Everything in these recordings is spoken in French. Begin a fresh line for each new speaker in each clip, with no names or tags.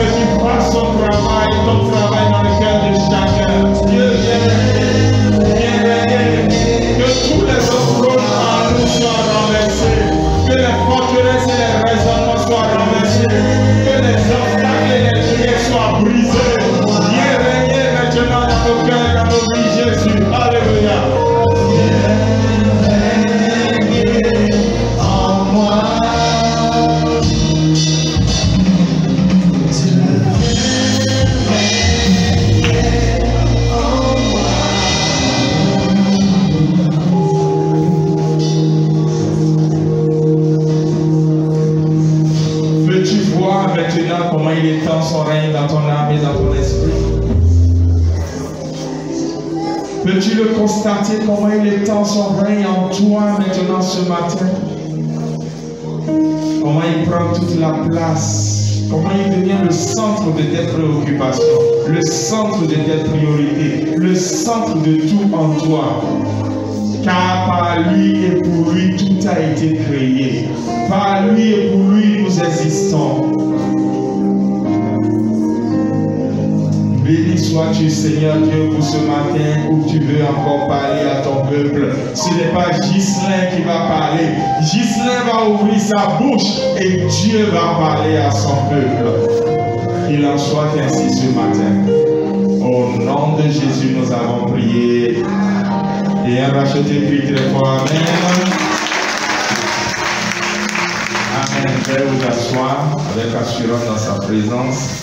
que tu fasses ton travail dans le cœur de chacun. Dieu, viens régner. Que tous les obstacles en nous soient renversés. Que les forteresses et les raisonnements soient renversés. Que les obstacles et les prières soient brisés. Viens régner maintenant dans nos cœurs, dans nos vies, Jésus. Alléluia. Comment il étend son règne dans ton âme et dans ton esprit. Peux-tu le constater comment il étend son règne en toi maintenant ce matin? Comment il prend toute la place? Comment il devient le centre de tes préoccupations, le centre de tes priorités, le centre de tout en toi? Car par lui et pour lui tout a été créé. Par lui et pour lui nous existons. Béni sois-tu, Seigneur Dieu, pour ce matin où tu veux encore parler à ton peuple. Ce n'est pas Ghislain qui va parler. Ghislain va ouvrir sa bouche et Dieu va parler à son peuple. Qu'il en soit ainsi ce matin. Au nom de Jésus, nous avons prié. Et un racheté crie très fort. Amen. Amen. Veuillez vous asseoir avec assurance dans sa présence.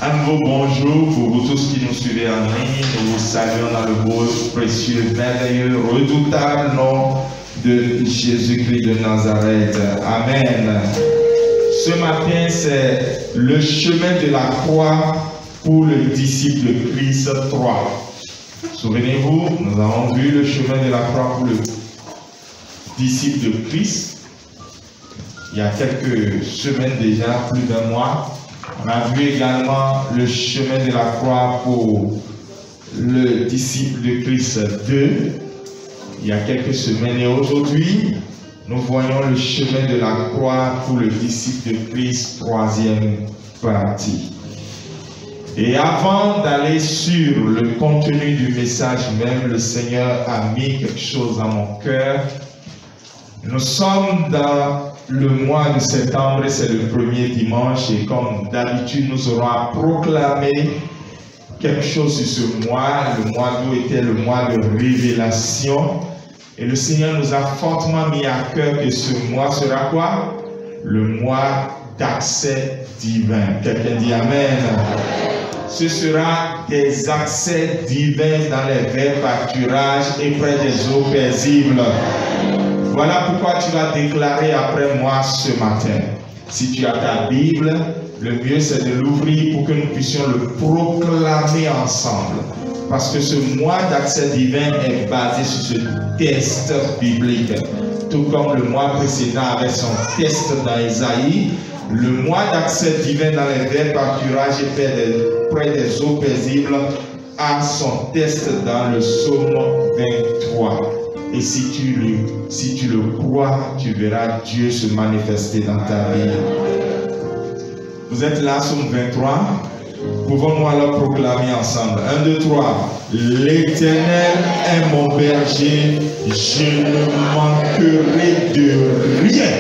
Un nouveau bonjour pour vous tous qui nous suivez en ligne. Nous vous saluons dans le beau, précieux, merveilleux, redoutable nom de Jésus-Christ de Nazareth. Amen. Ce matin, c'est le chemin de la croix pour le disciple de Christ 3. Souvenez-vous, nous avons vu le chemin de la croix pour le disciple de Christ. Il y a quelques semaines déjà, plus d'un mois. On a vu également le chemin de la croix pour le disciple de Christ 2, il y a quelques semaines. Et aujourd'hui, nous voyons le chemin de la croix pour le disciple de Christ, troisième partie. Et avant d'aller sur le contenu du message même, le Seigneur a mis quelque chose dans mon cœur. Nous sommes dans le mois de septembre, c'est le premier dimanche, et comme d'habitude, nous aurons à proclamer quelque chose sur ce mois. Le mois d'août était le mois de révélation, et le Seigneur nous a fortement mis à cœur que ce mois sera quoi? Le mois d'accès divin. Quelqu'un dit Amen. Ce sera des accès divins dans les verts pâturages et près des eaux paisibles. Voilà pourquoi tu vas déclarer après moi ce matin. Si tu as ta Bible, le mieux c'est de l'ouvrir pour que nous puissions le proclamer ensemble. Parce que ce mois d'accès divin est basé sur ce test biblique. Tout comme le mois précédent avait son test dans Isaïe, le mois d'accès divin dans les verts pâturages et près des eaux paisibles a son test dans le psaume 23. Et si tu le crois, tu verras Dieu se manifester dans ta vie. Vous êtes là, psaume 23. Pouvons-nous alors proclamer ensemble? 1, 2, 3. L'Éternel est mon berger, je ne manquerai de rien.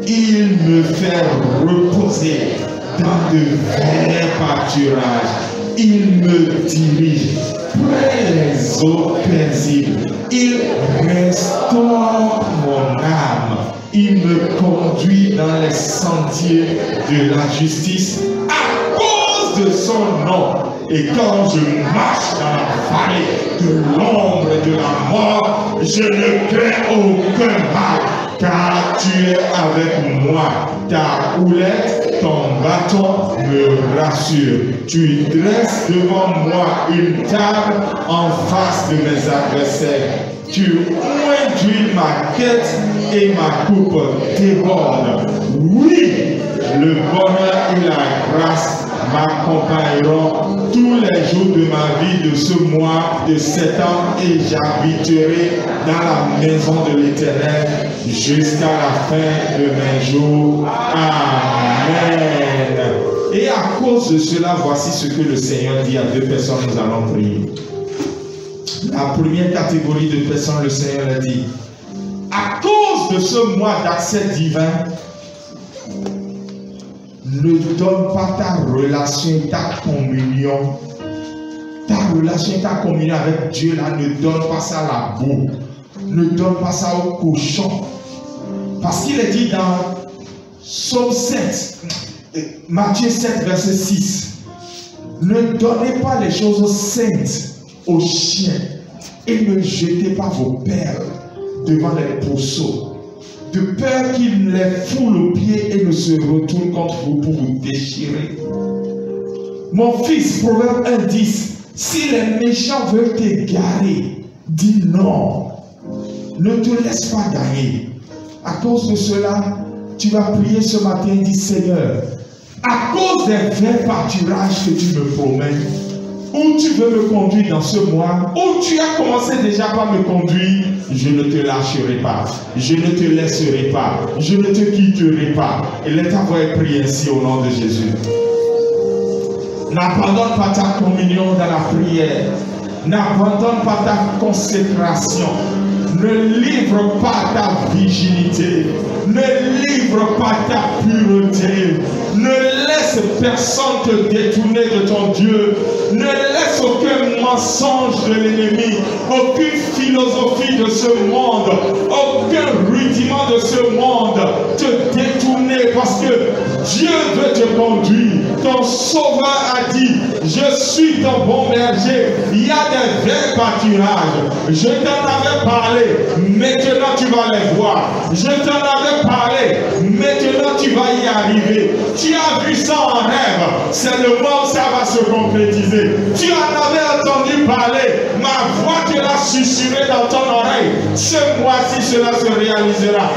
Il me fait reposer dans de verts pâturages. Il me dirige près des eaux paisibles. Il restaure mon âme. Il me conduit dans les sentiers de la justice à cause de son nom. Et quand je marche dans la vallée de l'ombre et de la mort, je ne crains aucun mal, car tu es avec moi. Ta houlette, ton bâton me rassure. Tu dresses devant moi une table en face de mes adversaires. Tu induis ma quête et ma coupe déborde. Oui, le bonheur et la grâce m'accompagneront tous les jours de ma vie de ce mois de 7 ans et j'habiterai dans la maison de l'Éternel jusqu'à la fin de mes jours. Amen. Amen. Et à cause de cela, voici ce que le Seigneur dit à deux personnes, nous allons prier. La première catégorie de personnes, le Seigneur a dit, à cause de ce mois d'accès divin, ne donne pas ta relation, ta communion avec Dieu là, ne donne pas ça à la boue, ne donne pas ça au cochon. Parce qu'il est dit dans Psaume 7, Matthieu 7, verset 6, ne donnez pas les choses saintes aux chiens et ne jetez pas vos perles devant les pourceaux, de peur qu'ils les foulent aux pieds et ne se retournent contre vous pour vous déchirer. Mon fils, Proverbe 1:10, si les méchants veulent t'égarer, dis non, ne te laisse pas gagner. À cause de cela, tu vas prier ce matin et dire, Seigneur, à cause des vrais pâturages que tu me promets, où tu veux me conduire dans ce mois, où tu as commencé déjà par me conduire, je ne te lâcherai pas, je ne te laisserai pas, je ne te quitterai pas. Et let avoir prié ainsi au nom de Jésus. N'abandonne pas ta communion dans la prière, n'abandonne pas ta consécration, ne livre pas ta virginité, ne livre pas ta pureté, ne laisse personne te détourner de ton Dieu, ne laisse aucun mensonge de l'ennemi, aucune philosophie de ce monde, aucun rudiment de ce monde te détourner, parce que Dieu veut te conduire. Ton sauveur a dit, je suis ton bon berger, il y a des vrais pâturages, je t'en avais parlé, maintenant tu vas les voir, je t'en avais parlé, maintenant tu vas y arriver. Tu as vu ça en rêve, c'est le moment où ça va se concrétiser. Tu en avais entendu parler, ma voix te l'a susurré dans ton oreille. Ce mois-ci cela se réalisera.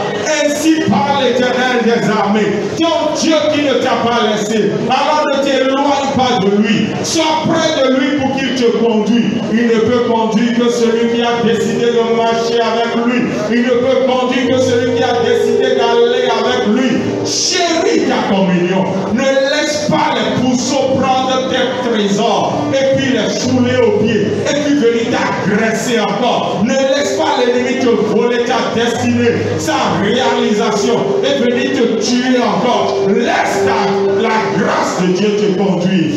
Ainsi parle l'Éternel des armées, ton Dieu qui ne t'a pas laissé. Alors ne t'éloigne pas de lui, sois près de lui pour qu'il te conduise. Il ne peut conduire que celui qui a décidé de marcher avec lui. Il ne peut conduire que celui qui a décidé d'aller avec lui. Chéris ta communion. Ne laisse pas les pourceaux prendre tes trésors et puis les fouler aux pieds et puis venir t'agresser encore. Ne laisse pas l'ennemi te voler ta destinée, sa réalisation et venir te tuer encore. Laisse la grâce de Dieu te conduire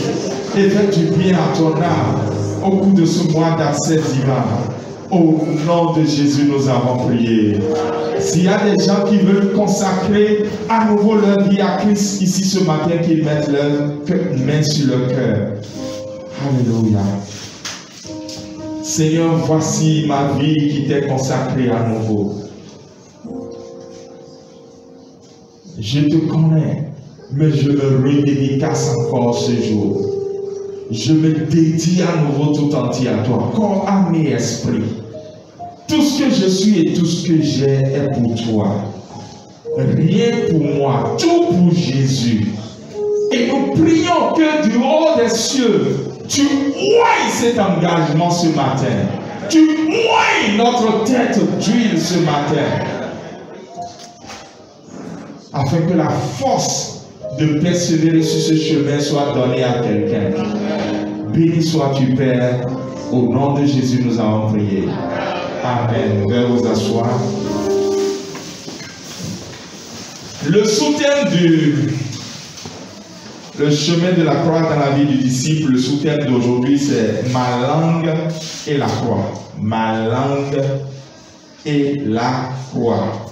et fais du bien à ton âme au cours de ce mois d'accès divin. Au nom de Jésus, nous avons prié. S'il y a des gens qui veulent consacrer à nouveau leur vie à Christ ici ce matin, qu'ils mettent leurs mains sur leur cœur. Alléluia. Seigneur, voici ma vie qui t'est consacrée à nouveau. Je te connais, mais je me redédicace encore ce jour. Je me dédie à nouveau tout entier à toi, corps, âme et esprit. Tout ce que je suis et tout ce que j'ai est pour toi. Rien pour moi, tout pour Jésus. Et nous prions que du haut des cieux, tu ouailles cet engagement ce matin. Tu ouailles notre tête d'huile ce matin. Afin que la force de persévérer sur ce chemin soit donnée à quelqu'un. Béni sois-tu, Père. Au nom de Jésus, nous avons prié. Amen. Vous pouvez vous asseoir. Le sous-thème le chemin de la croix dans la vie du disciple, le sous-thème d'aujourd'hui, c'est ma langue et la croix. Ma langue et la croix.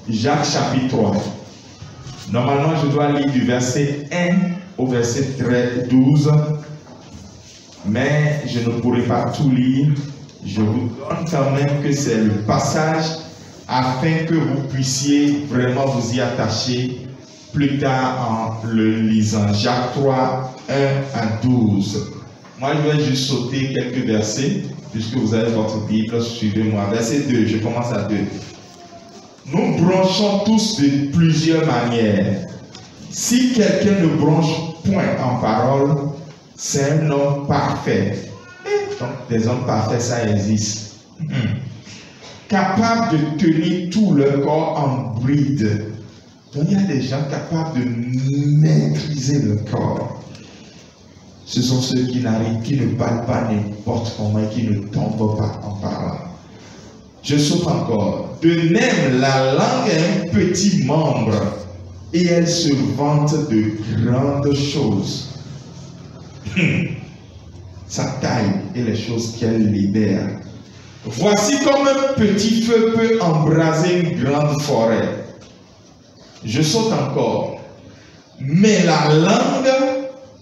Jacques chapitre 3. Normalement, je dois lire du verset 1 au verset 12, mais je ne pourrai pas tout lire. Je vous donne quand même que c'est le passage afin que vous puissiez vraiment vous y attacher plus tard en le lisant. Jacques 3, 1 à 12. Moi, je vais juste sauter quelques versets, puisque vous avez votre Bible, suivez-moi. Verset 2, je commence à 2. Nous branchons tous de plusieurs manières. Si quelqu'un ne branche point en parole, c'est un homme parfait. Donc, des hommes parfaits, ça existe. Capable de tenir tout le corps en bride Donc il y a des gens capables de maîtriser le corps. Ce sont ceux qui ne parlent pas n'importe comment et qui ne tombent pas en parlant. Je saute encore. De même, la langue est un petit membre et elle se vante de grandes choses. Sa taille et les choses qu'elle libère. Voici comme un petit feu peut embraser une grande forêt. Je saute encore. Mais la langue,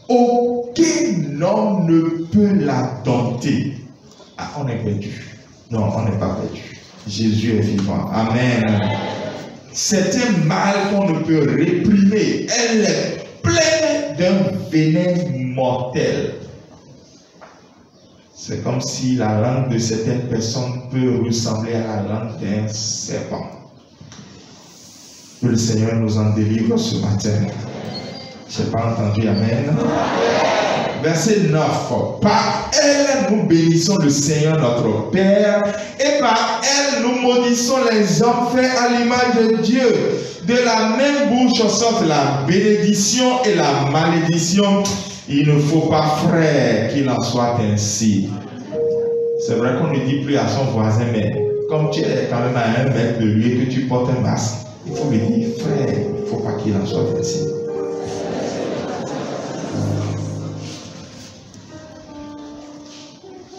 aucun homme ne peut la dompter. Ah, on est perdu. Non, on n'est pas perdu. Jésus est vivant. Amen. C'est un mal qu'on ne peut réprimer. Elle est pleine d'un venin mortel. C'est comme si la langue de certaines personnes peut ressembler à la langue d'un serpent. Que le Seigneur nous en délivre ce matin. Je n'ai pas entendu, amen. Verset 9. Par elle, nous bénissons le Seigneur notre Père, et par elle, nous maudissons les hommes faits à l'image de Dieu. De la même bouche sortent la bénédiction et la malédiction. Il ne faut pas, frère, qu'il en soit ainsi. C'est vrai qu'on ne dit plus à son voisin, mais comme tu es quand même à 1 mètre de lui et que tu portes un masque, il faut lui dire, frère, il ne faut pas qu'il en soit ainsi.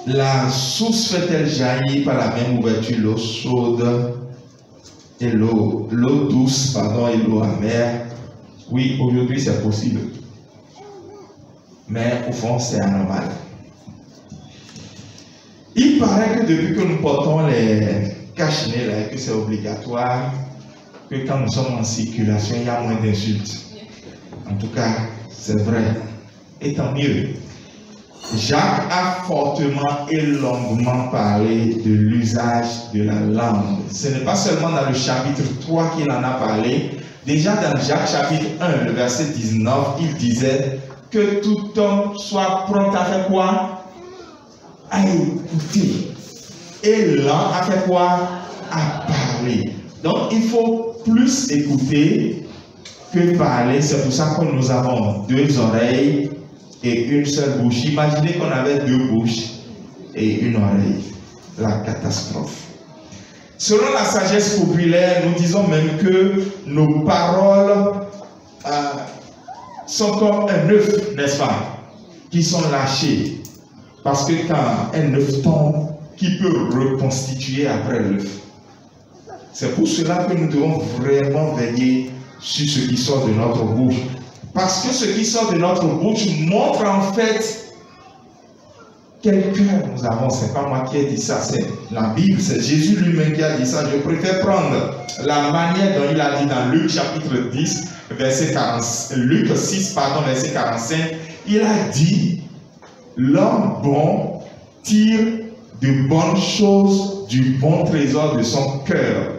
La source fait-elle jaillir par la même ouverture l'eau chaude et l'eau douce, pardon, et l'eau amère? Oui, aujourd'hui c'est possible. Mais au fond, c'est anormal. Il paraît que depuis que nous portons les cache-nez là, et que c'est obligatoire, que quand nous sommes en circulation, il y a moins d'insultes. En tout cas, c'est vrai. Et tant mieux. Jacques a fortement et longuement parlé de l'usage de la langue. Ce n'est pas seulement dans le chapitre 3 qu'il en a parlé. Déjà dans Jacques chapitre 1, le verset 19, il disait que tout homme soit prompt à faire quoi? À écouter. Et lent à faire quoi? À parler. Donc il faut plus écouter que parler. C'est pour ça que nous avons 2 oreilles et une seule bouche. Imaginez qu'on avait 2 bouches et une oreille. La catastrophe. Selon la sagesse populaire, nous disons même que nos paroles sont comme un œuf, n'est-ce pas, qui sont lâchés. Parce que quand un œuf tombe, qui peut reconstituer après l'œuf? C'est pour cela que nous devons vraiment veiller sur ce qui sort de notre bouche. Parce que ce qui sort de notre bouche montre en fait quel cœur nous avons. Ce n'est pas moi qui ai dit ça, c'est la Bible, c'est Jésus lui-même qui a dit ça. Je préfère prendre la manière dont il a dit dans Luc chapitre 10, verset 40, Luc 6, pardon, verset 45. Il a dit, l'homme bon tire de bonnes choses du bon trésor de son cœur.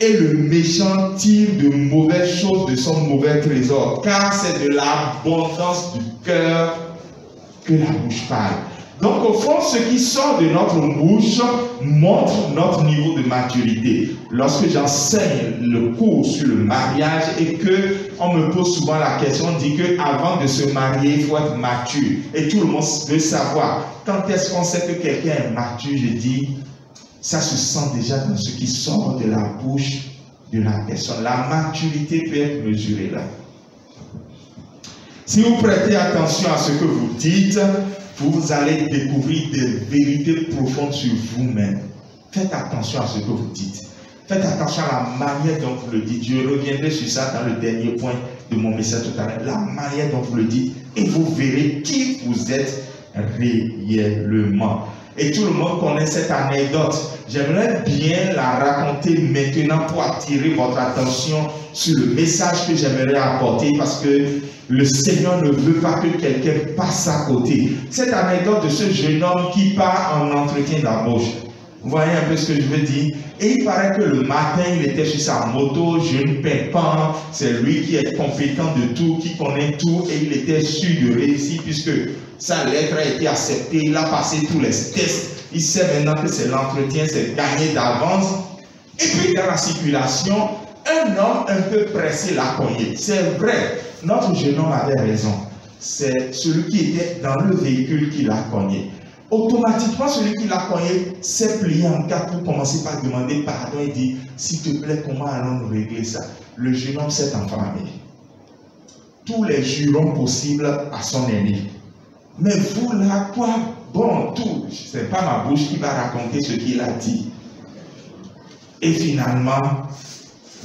Et le méchant tire de mauvaises choses de son mauvais trésor, car c'est de l'abondance du cœur que la bouche parle. Donc au fond, ce qui sort de notre bouche montre notre niveau de maturité. Lorsque j'enseigne le cours sur le mariage et que on me pose souvent la question, on dit qu'avant de se marier, il faut être mature. Et tout le monde veut savoir, quand est-ce qu'on sait que quelqu'un est mature? Je dis, ça se sent déjà dans ce qui sort de la bouche de la personne. La maturité peut être mesurée là. Si vous prêtez attention à ce que vous dites, vous allez découvrir des vérités profondes sur vous-même. Faites attention à ce que vous dites. Faites attention à la manière dont vous le dites. Je reviendrai sur ça dans le dernier point de mon message tout à l'heure. La manière dont vous le dites. Et vous verrez qui vous êtes réellement. Et tout le monde connaît cette anecdote. J'aimerais bien la raconter maintenant pour attirer votre attention sur le message que j'aimerais apporter parce que le Seigneur ne veut pas que quelqu'un passe à côté. Cette anecdote de ce jeune homme qui part en entretien d'embauche. Vous voyez un peu ce que je veux dire? Et il paraît que le matin, il était sur sa moto, jeune pimpant, c'est lui qui est compétent de tout, qui connaît tout, et il était sûr de réussir puisque sa lettre a été acceptée, il a passé tous les tests, il sait maintenant que c'est l'entretien, c'est gagné d'avance. Et puis dans la circulation, un homme un peu pressé l'a cogné. C'est vrai, notre jeune homme avait raison. C'est celui qui était dans le véhicule qui l'a cogné. Automatiquement, celui qui l'a cogné s'est plié en quatre pour commencer par demander pardon et dire, s'il te plaît, comment allons-nous régler ça? Le jeune homme s'est enflammé. Tous les jurons possibles à son aîné. Mais vous là, quoi? Bon, tout, ce n'est pas ma bouche qui va raconter ce qu'il a dit. Et finalement,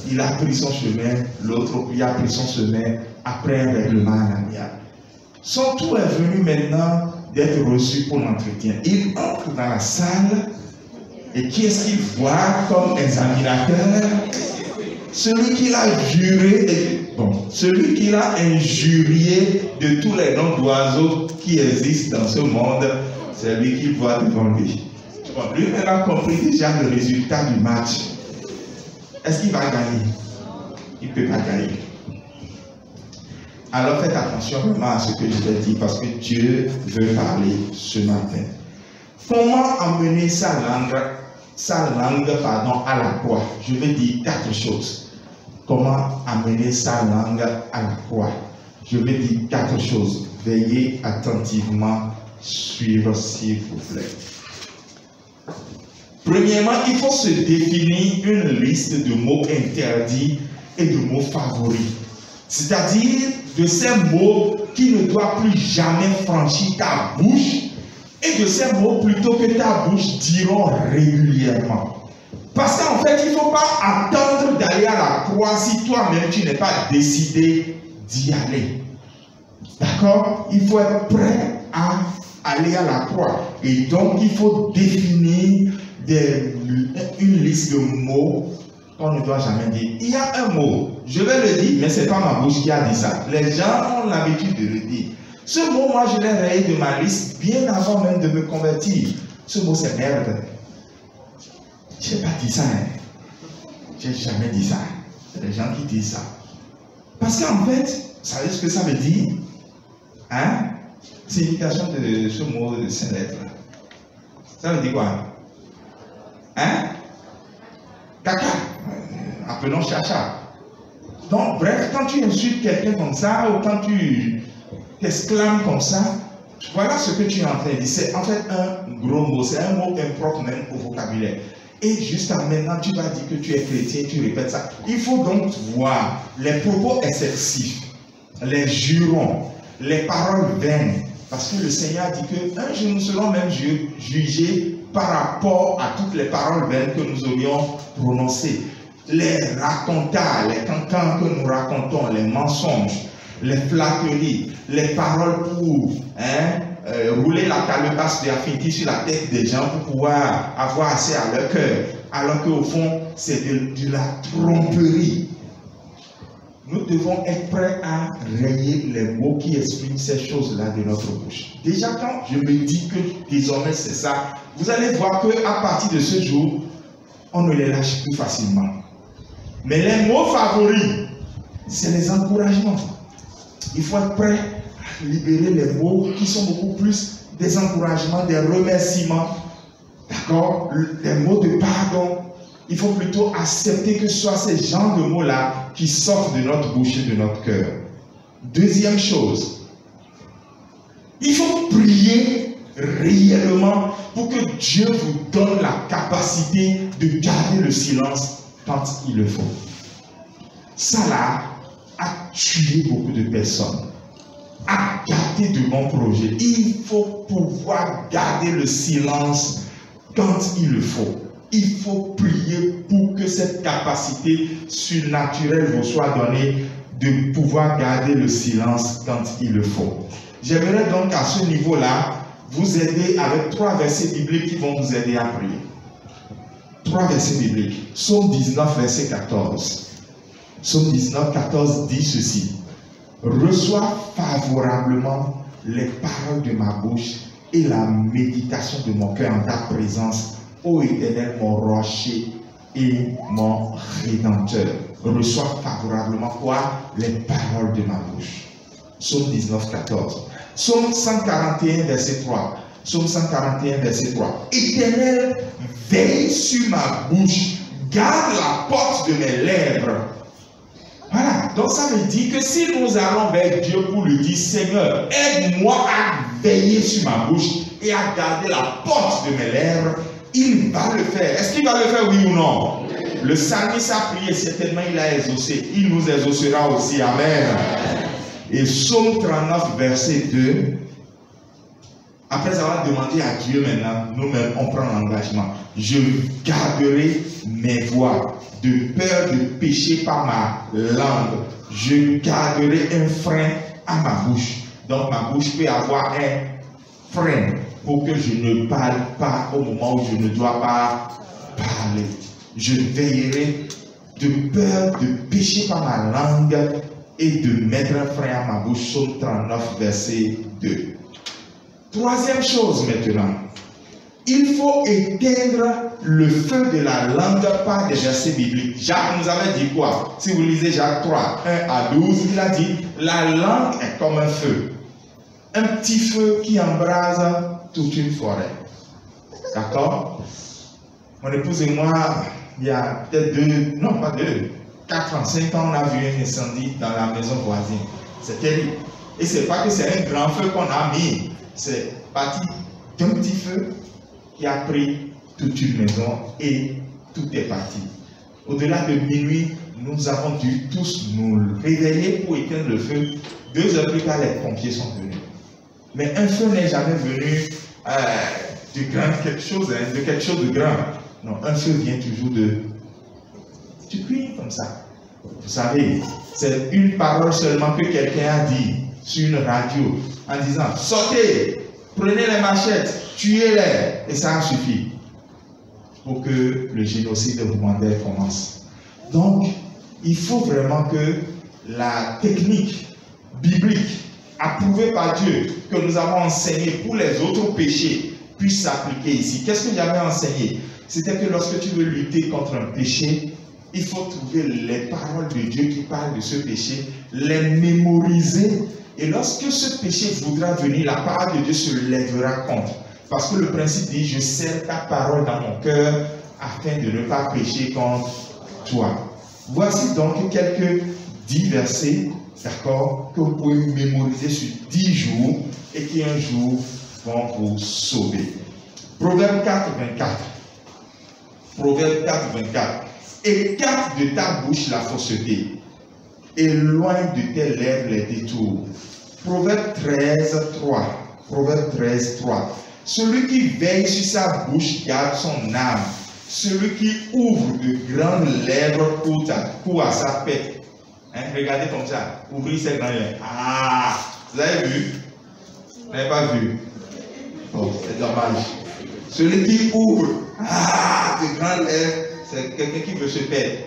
il a pris son chemin, l'autre lui a pris son chemin après un règlement amiable. Son tour est venu maintenant d'être reçu pour l'entretien. Il entre dans la salle et qui est-ce qu'il voit comme examinateur? Celui qui l'a juré, celui qui l'a injurié de tous les noms d'oiseaux qui existent dans ce monde, c'est lui qu'il voit devant lui. Bon, lui, il a compris déjà le résultat du match. Est-ce qu'il va gagner? Il ne peut pas gagner. Alors faites attention vraiment à ce que je vais dire parce que Dieu veut parler ce matin. Comment amener sa langue à la croix? Je vais dire 4 choses. Comment amener sa langue à la croix? Je vais dire 4 choses. Veillez attentivement, suivre s'il vous plaît. Premièrement, il faut se définir une liste de mots interdits et de mots favoris. C'est-à-dire de ces mots qui ne doivent plus jamais franchir ta bouche et de ces mots plutôt que ta bouche diront régulièrement. Parce qu'en fait, il ne faut pas attendre d'aller à la croix si toi-même tu n'es pas décidé d'y aller. D'accord? Il faut être prêt à aller à la croix. Et donc, il faut définir une liste de mots qu'on ne doit jamais dire. Il y a un mot, je vais le dire, mais ce n'est pas ma bouche qui a dit ça. Les gens ont l'habitude de le dire. Ce mot, moi, je l'ai rayé de ma liste bien avant même de me convertir. Ce mot, c'est merde. Je n'ai pas dit ça. Je n'ai jamais dit ça. C'est les gens qui disent ça. Parce qu'en fait, vous savez ce que ça veut dire? Hein? Signification de ce mot de 5 lettres. Ça veut dire quoi? Hein? Caca. Appelons chacha. Donc, bref, quand tu insultes quelqu'un comme ça, ou quand tu t'exclames comme ça, voilà ce que tu es en train de dire. C'est en fait un gros mot, c'est un mot impropre même au vocabulaire. Et jusqu'à maintenant, tu vas dire que tu es chrétien, tu répètes ça. Il faut donc voir les propos excessifs, les jurons, les paroles vaines. Parce que le Seigneur dit qu'un jour nous serons même jugés par rapport à toutes les paroles vaines que nous aurions prononcées. Les racontas, les cancans que nous racontons, les mensonges, les flatteries, les paroles pour rouler la calebasse de la fille sur la tête des gens pour pouvoir avoir assez à leur cœur. Alors qu'au fond, c'est de la tromperie. Nous devons être prêts à rayer les mots qui expriment ces choses-là de notre bouche. Déjà, quand je me dis que désormais c'est ça, vous allez voir qu'à partir de ce jour, on ne les lâche plus facilement. Mais les mots favoris, c'est les encouragements. Il faut être prêt à libérer les mots qui sont beaucoup plus des encouragements, des remerciements, d'accord, des mots de pardon. Il faut plutôt accepter que ce soit ces genres de mots-là qui sortent de notre bouche et de notre cœur. Deuxième chose, il faut prier réellement pour que Dieu vous donne la capacité de garder le silence quand il le faut. Ça là a tué beaucoup de personnes, a gâté de bons projets. Il faut pouvoir garder le silence quand il le faut. Il faut prier pour que cette capacité surnaturelle vous soit donnée de pouvoir garder le silence quand il le faut. J'aimerais donc à ce niveau-là vous aider avec 3 versets bibliques qui vont vous aider à prier. 3 versets bibliques. Psaume 19, verset 14. Psaume 19, 14 dit ceci. Reçois favorablement les paroles de ma bouche et la méditation de mon cœur en ta présence, ô Éternel, mon rocher et mon rédempteur. Reçois favorablement quoi? Les paroles de ma bouche. Psaume 19, 14. Psaume 141, verset 3. Psaume 141, verset 3. Éternel, veille sur ma bouche, garde la porte de mes lèvres. Voilà, donc ça veut dire que si nous allons vers Dieu pour lui dire, Seigneur, aide-moi à veiller sur ma bouche et à garder la porte de mes lèvres, il va le faire. Est-ce qu'il va le faire, oui ou non? Le psalmiste a prié, certainement il a exaucé. Il nous exaucera aussi. Amen. Et Psaume 39, verset 2. Après avoir demandé à Dieu maintenant, nous-mêmes, on prend l'engagement. Je garderai mes voies de peur de pécher par ma langue. Je garderai un frein à ma bouche. Donc ma bouche peut avoir un frein pour que je ne parle pas au moment où je ne dois pas parler. Je veillerai de peur de pécher par ma langue et de mettre un frein à ma bouche. Psaume 39, verset 2. Troisième chose maintenant, il faut éteindre le feu de la langue par des versets bibliques. Jacques nous avait dit quoi? Si vous lisez Jacques 3, 1 à 12, il a dit, la langue est comme un feu. Un petit feu qui embrase toute une forêt. D'accord? Mon épouse et moi, il y a peut-être 4 ans, 5 ans, on a vu un incendie dans la maison voisine. C'est terrible. Et c'est pas que c'est un grand feu qu'on a mis. C'est parti d'un petit feu qui a pris toute une maison et tout est parti. Au-delà de minuit, nous avons dû tous nous réveiller pour éteindre le feu. 2 heures plus tard, les pompiers sont venus. Mais un feu n'est jamais venu de quelque chose de grand. Non, un feu vient toujours de... Tu cries comme ça. Vous savez, c'est une parole seulement que quelqu'un a dit sur une radio en disant, sortez, prenez les machettes, tuez-les, et ça suffit pour que le génocide rwandais commence. Donc, il faut vraiment que la technique biblique approuvée par Dieu, que nous avons enseignée pour les autres péchés, puisse s'appliquer ici. Qu'est-ce que j'avais enseigné? C'était que lorsque tu veux lutter contre un péché, il faut trouver les paroles de Dieu qui parlent de ce péché, les mémoriser. Et lorsque ce péché voudra venir, la parole de Dieu se lèvera contre. Parce que le principe dit, je serre ta parole dans mon cœur afin de ne pas pécher contre toi. Voici donc quelques 10 versets, d'accord, que vous pouvez mémoriser sur 10 jours et qui un jour vont vous sauver. Proverbe 4, 24. Proverbe 4, 24. Écarte de ta bouche la fausseté. Éloigne de tes lèvres les détours. Proverbe 13, 3. Proverbe 13, 3. Celui qui veille sur sa bouche garde son âme. Celui qui ouvre de grandes lèvres court à sa paix. Hein? Regardez comme ça. Ouvrez ses grandes lèvres. Ah! Vous avez vu? Vous n'avez pas vu? Oh, c'est dommage. Celui qui ouvre de grandes lèvres, c'est quelqu'un qui veut se perdre.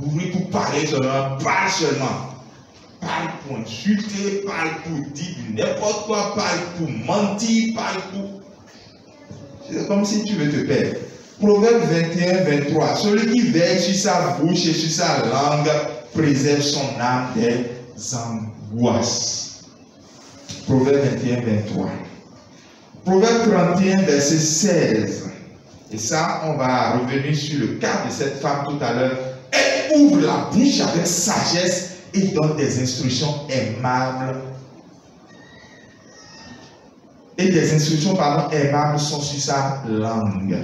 Ouvrez pour parler seulement, parle seulement. Parle pour insulter, parle pour dire n'importe quoi, parle pour mentir, parle pour... C'est comme si tu veux te perdre. Proverbe 21, 23. Celui qui veille sur sa bouche et sur sa langue préserve son âme des angoisses. Proverbe 21, 23. Proverbe 31, verset 16. Et ça, on va revenir sur le cas de cette femme tout à l'heure. Elle ouvre la bouche avec sagesse et donne des instructions aimables. Et des instructions, aimables sont sur sa langue.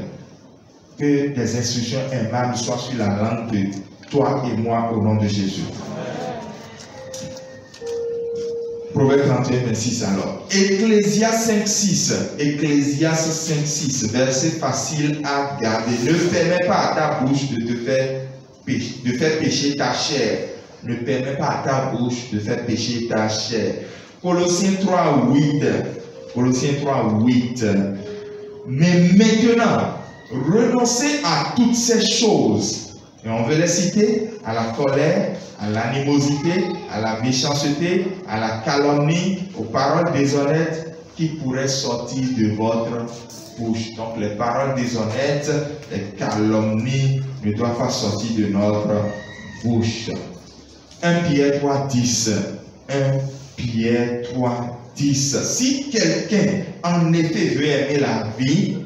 Que des instructions aimables soient sur la langue de toi et moi au nom de Jésus. Proverbe 31, 26 alors. Ecclésias 5, 6. Ecclésias 5, 6. Verset facile à garder. Ne permets pas à ta bouche de faire pécher ta chair. Ne permets pas à ta bouche de faire pécher ta chair. Colossiens 3, 8. Colossiens 3, 8. Mais maintenant, renoncez à toutes ces choses. Et on veut les citer, à la colère, à l'animosité, à la méchanceté, à la calomnie, aux paroles déshonnêtes qui pourraient sortir de votre bouche. Donc les paroles déshonnêtes, les calomnies ne doivent pas sortir de notre bouche. 1 Pierre 3, 10. 1 Pierre 3, 10. Si quelqu'un en effet veut aimer la vie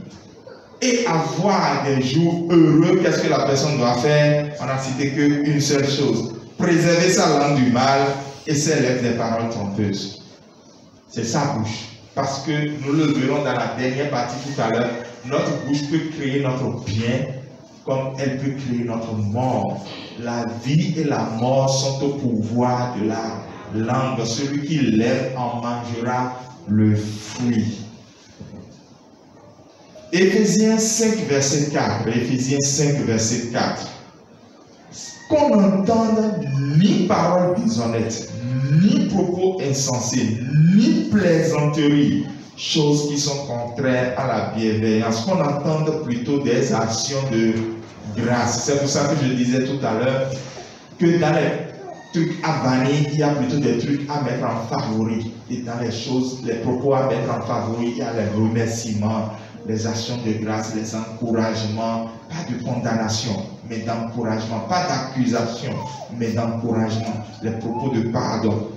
et avoir des jours heureux, qu'est-ce que la personne doit faire? On n'a cité qu'une seule chose. préserver sa langue du mal et ses lèvres des paroles trompeuses. C'est sa bouche. Parce que nous le verrons dans la dernière partie tout à l'heure, notre bouche peut créer notre bien comme elle peut créer notre mort. La vie et la mort sont au pouvoir de la langue. Celui qui l'aime en mangera le fruit. Éphésiens 5, verset 4. Éphésiens 5, verset 4. Qu'on n'entende ni paroles déshonnêtes, ni propos insensés, ni plaisanteries, choses qui sont contraires à la bienveillance. Qu'on entende plutôt des actions de grâce. C'est pour ça que je disais tout à l'heure que dans les trucs à bannir, il y a plutôt des trucs à mettre en favori. Et dans les choses, les propos à mettre en favori, il y a les remerciements, les actions de grâce, les encouragements, pas de condamnation, mais d'encouragement, pas d'accusation, mais d'encouragement, les propos de pardon.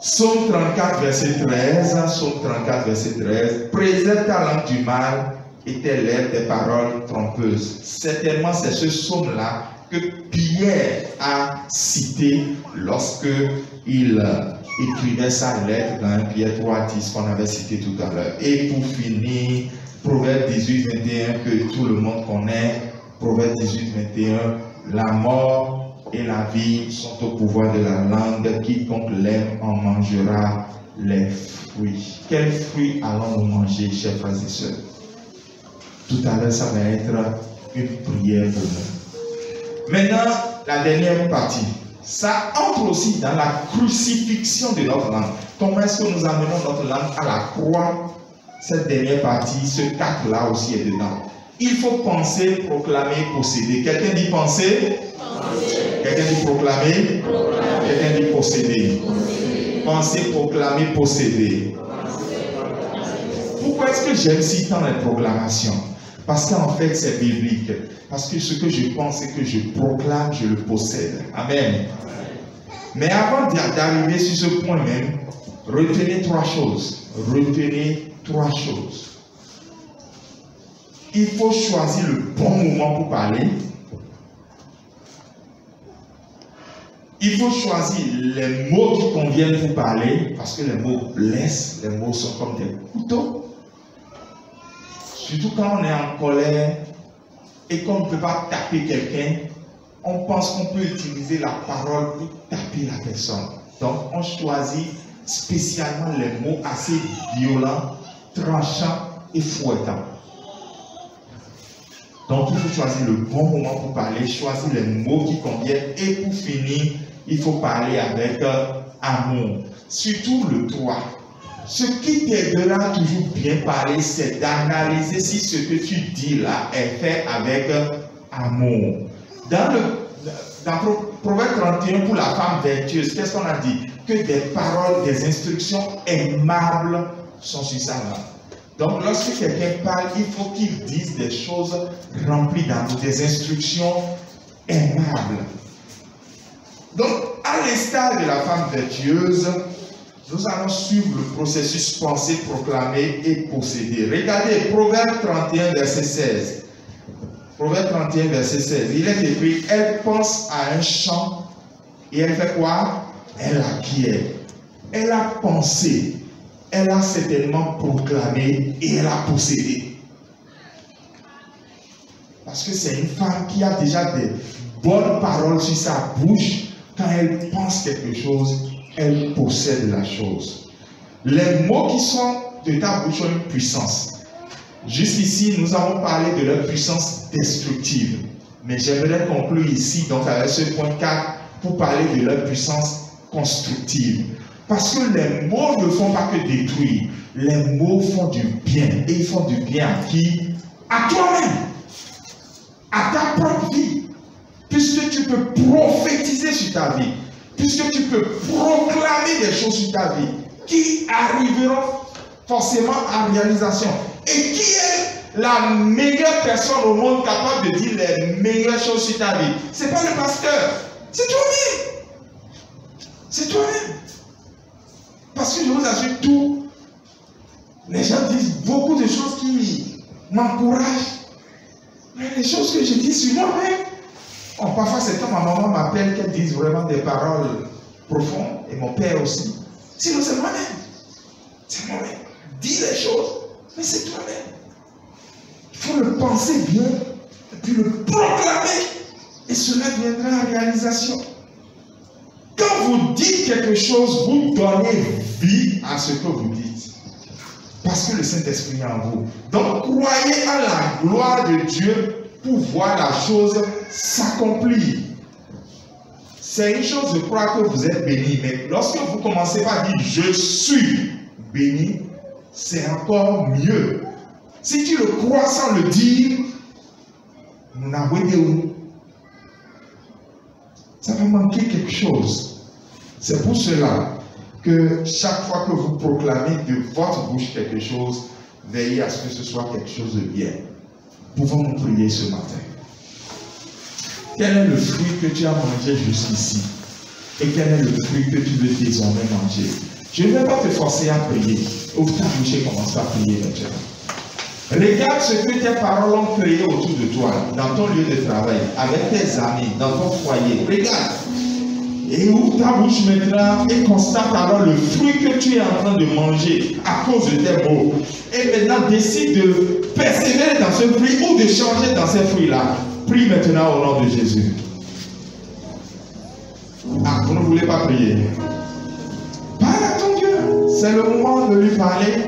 Psaume 34, verset 13, Psaume 34, verset 13, préserve ta langue du mal et tes lèvres des paroles trompeuses. Certainement, c'est ce psaume-là que Pierre a cité lorsque il écrivait sa lettre dans Pierre 3, 10 qu'on avait cité tout à l'heure. Et pour finir, Proverbe 18, 21 que tout le monde connaît, Proverbe 18, 21, la mort et la vie sont au pouvoir de la langue, quiconque l'aime en mangera les fruits. Quels fruits allons-nous manger, chers frères et sœurs? Tout à l'heure, ça va être une prière pour nous. Maintenant, la dernière partie. Ça entre aussi dans la crucifixion de notre langue. Comment est-ce que nous amenons notre langue à la croix? Cette dernière partie, ce 4-là aussi est dedans. Il faut penser, proclamer, posséder. Quelqu'un dit penser? Quelqu'un dit proclamer? Quelqu'un dit posséder? Penser, proclamer, posséder. Pourquoi est-ce que j'aime si tant les proclamations? Parce qu'en fait, c'est biblique. Parce que ce que je pense et que je proclame, je le possède. Amen. Mais avant d'arriver sur ce point même, retenez 3 choses. Retenez 3 choses. Il faut choisir le bon moment pour parler. Il faut choisir les mots qui conviennent pour parler. Parce que les mots blessent. Les mots sont comme des couteaux. Surtout quand on est en colère et qu'on ne peut pas taper quelqu'un, on pense qu'on peut utiliser la parole pour taper la personne. Donc, on choisit spécialement les mots assez violents, tranchants et fouettants. Donc, il faut choisir le bon moment pour parler, choisir les mots qui conviennent et pour finir, il faut parler avec amour. Surtout le 3. Ce qui t'aidera toujours bien parler, c'est d'analyser si ce que tu dis là est fait avec amour. Dans Proverbe 31, pour la femme vertueuse, qu'est-ce qu'on a dit? Que des paroles, des instructions aimables sont sur sa langue. Donc, lorsque quelqu'un parle, il faut qu'il dise des choses remplies d'amour, des instructions aimables. Donc, à l'instar de la femme vertueuse, nous allons suivre le processus penser, proclamer et posséder. Regardez, Proverbe 31, verset 16. Proverbe 31, verset 16. Il est écrit, elle pense à un champ et elle fait quoi? Elle acquiert. Elle a pensé, elle a certainement proclamé et elle a possédé. Parce que c'est une femme qui a déjà des bonnes paroles sur sa bouche. Quand elle pense quelque chose, elle possède la chose. Les mots qui sont de ta bouche ont une puissance. Jusqu'ici, nous avons parlé de leur puissance destructive. Mais j'aimerais conclure ici, donc avec ce point 4, pour parler de leur puissance constructive. Parce que les mots ne font pas que détruire. Les mots font du bien. Et ils font du bien à qui? À toi-même. À ta propre vie. Puisque tu peux prophétiser sur ta vie. Puisque tu peux proclamer des choses sur ta vie qui arriveront forcément à réalisation. Et qui est la meilleure personne au monde capable de dire les meilleures choses sur ta vie? Ce n'est pas le pasteur, c'est toi-même. C'est toi-même. Parce que je vous assure tout, les gens disent beaucoup de choses qui m'encouragent. Mais les choses que je dis sur moi-même, Bon, parfois, c'est quand ma maman m'appelle qu'elle dise vraiment des paroles profondes, et mon père aussi. Sinon, c'est moi-même. C'est moi-même. Dis les choses, mais c'est toi-même. Il faut le penser bien, et puis le proclamer, et cela viendra en réalisation. Quand vous dites quelque chose, vous donnez vie à ce que vous dites. Parce que le Saint-Esprit est en vous. Donc, croyez à la gloire de Dieu pour voir la chose s'accomplir. C'est une chose de croire que vous êtes béni, mais lorsque vous commencez par dire « je suis béni », c'est encore mieux. Si tu le crois sans le dire, ça va manquer quelque chose. C'est pour cela que chaque fois que vous proclamez de votre bouche quelque chose, veillez à ce que ce soit quelque chose de bien. Pouvons-nous prier ce matin? Quel est le fruit que tu as mangé jusqu'ici? Et quel est le fruit que tu veux désormais manger? Je ne vais pas te forcer à prier. Ouvre ta bouche et commence à prier maintenant. Regarde ce que tes paroles ont créé autour de toi, dans ton lieu de travail, avec tes amis, dans ton foyer. Regarde. Et ouvre ta bouche maintenant et constate alors le fruit que tu es en train de manger à cause de tes mots. Et maintenant décide de persévérer dans ce fruit ou de changer dans ces fruits-là. Prie maintenant au nom de Jésus. Ah, vous ne voulez pas prier? Parle à ton Dieu. C'est le moment de lui parler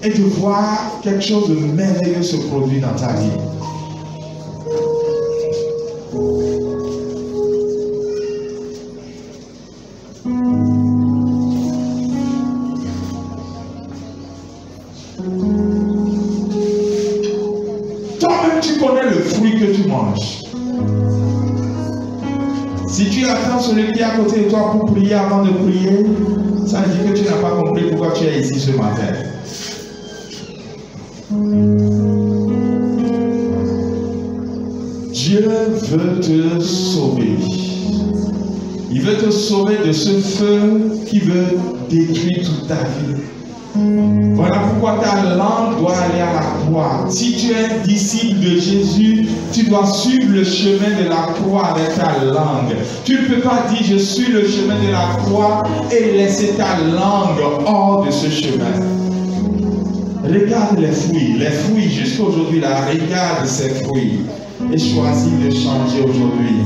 et de voir quelque chose de merveilleux se produire dans ta vie. Toi-même, tu connais le fruit que tu manges. Si tu attends celui qui est à côté de toi pour prier avant de prier, ça veut dire que tu n'as pas compris pourquoi tu es ici ce matin. Dieu veut te sauver. Il veut te sauver de ce feu qui veut détruire toute ta vie. Voilà pourquoi ta langue doit aller à la croix. Si tu es un disciple de Jésus, tu dois suivre le chemin de la croix avec ta langue. Tu ne peux pas dire je suis le chemin de la croix et laisser ta langue hors de ce chemin. Regarde les fruits jusqu'à aujourd'hui là, regarde ces fruits et choisis de changer aujourd'hui.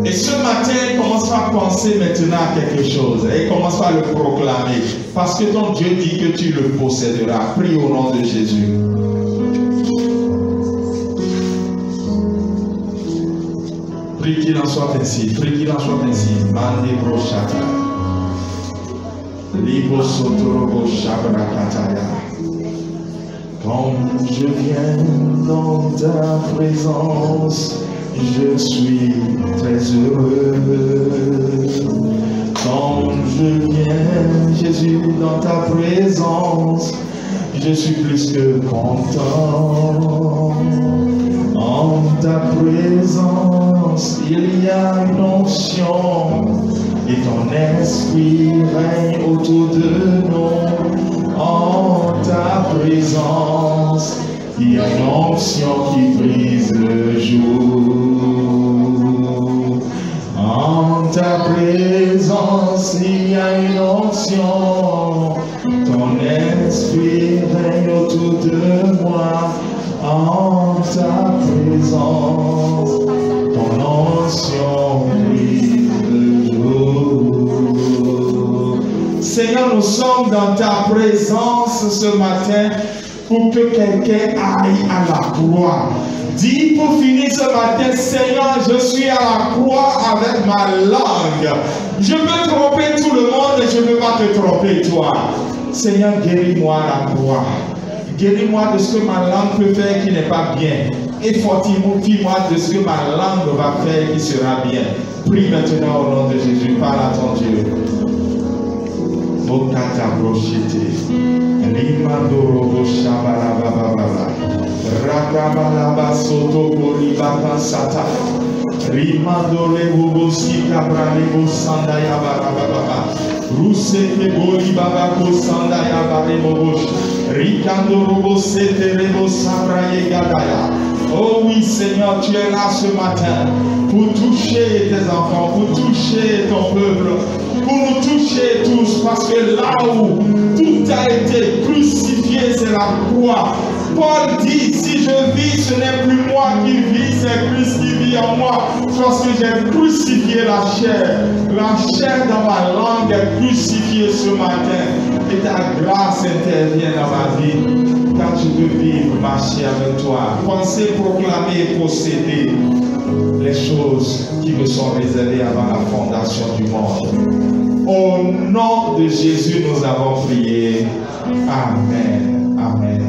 Et ce matin, commence à penser maintenant à quelque chose et commence à le proclamer parce que ton Dieu dit que tu le posséderas. Prie au nom de Jésus. Prie qu'il en soit ainsi. Prie qu'il en soit ainsi. Mande brochata. Libo sotorobo shabrakataya. Quand je viens dans ta présence, je suis très heureux. Quand je viens, Jésus, dans ta présence, je suis plus que content. En ta présence, il y a une onction et ton esprit règne autour de nous. En ta présence, il y a une onction qui brise le jour. En ta présence, il y a une onction. Ton esprit règne autour de moi. En ta présence, ton onction brise le jour. Seigneur, nous sommes dans ta présence ce matin pour que quelqu'un aille à la croix. Dis pour finir ce matin, Seigneur, je suis à la croix avec ma langue. Je peux tromper tout le monde et je ne peux pas te tromper toi. Seigneur, guéris-moi à la croix. Guéris-moi de ce que ma langue peut faire qui n'est pas bien. Et fortifie-moi de ce que ma langue va faire qui sera bien. Prie maintenant au nom de Jésus. Parle à ton Dieu. Bokata brochete. Limandoro shabarabababa. Rakabalaba soto bolibaka sata. Rimandore bobosi kabralebo sandaya barababa. Ruseke bolibaba ko sandaya barebobosh. Oh oui, Seigneur, tu es là ce matin pour toucher tes enfants, pour toucher ton peuple, pour nous toucher tous, parce que là où tout a été crucifié, c'est la croix. Paul dit, si je vis, ce n'est plus moi qui vis, c'est Christ qui vit en moi. Parce que j'ai crucifié la chair dans ma langue est crucifiée ce matin. Et ta grâce intervient dans ma vie. Car je veux vivre, marcher avec toi. Penser, proclamer et posséder les choses qui me sont réservées avant la fondation du monde. Au nom de Jésus, nous avons prié. Amen. Amen.